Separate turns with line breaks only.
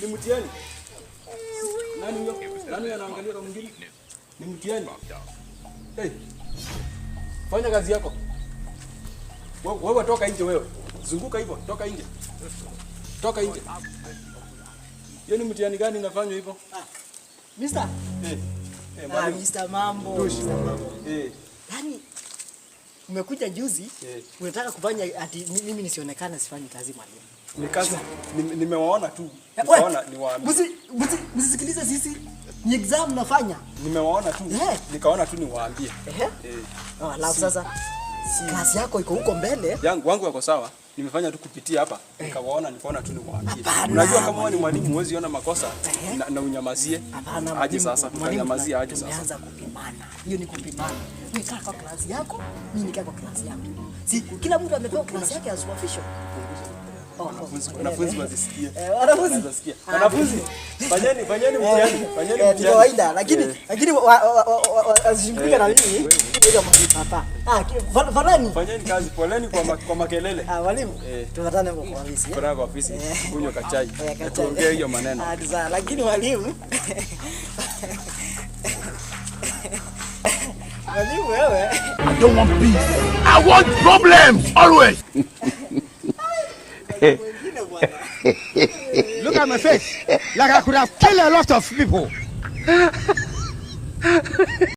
Ni mtihani. Nani huyo? Nani anaangalia kama mwingine? Ni mtihani. Hey. Fanya kazi yako. Wewe toka nje wewe. Zunguka hivyo, toka nje. Toka nje. Hiyo ni mtihani gani unafanywa hivyo?
Mister. Mister Mambo. Mister Mambo. Yaani umekuja juzi, unataka kufanya ati mimi nisionekane sifanyi kazi mwalimu.
Ni kazi nimewaona tu. Nikaona niwaambie.
Msisikilize sisi. Ni exam nafanya.
Nimewaona tu. Nikaona tu niwaambie.
Alafu sasa klasi yako iko huko mbele.
Wangu wako sawa. Nimefanya tu kupitia hapa. Nikawaona nikaona tu niwaambie. Unajua kama wewe ni mwalimu huwezi ona makosa na unyamazie. Aje sasa. Unyamazie aje sasa.
Unaanza kupimana. Hiyo ni kupimana. Wewe kaa kwa klasi yako, mimi nikaa kwa klasi yangu. Si kila mtu amepewa klasi yake as official.
Wanafunzi wasisikie.
Wanafunzi.
Fanyeni mtihani. Fanyeni mtihani.
Kawaida lakini asishimkike na mimi. Ndio mtapata. Fanani.
Fanyeni kazi poleni kwa makelele.
Mwalimu. Tunatana kwa ofisi.
Kwa ofisi. Kunywa kachai. Tuongee hiyo maneno.
Lakini mwalimu. Mwalimu wewe.
I don't want peace. I want problems always. Look at my face. Like I could have killed a lot of people.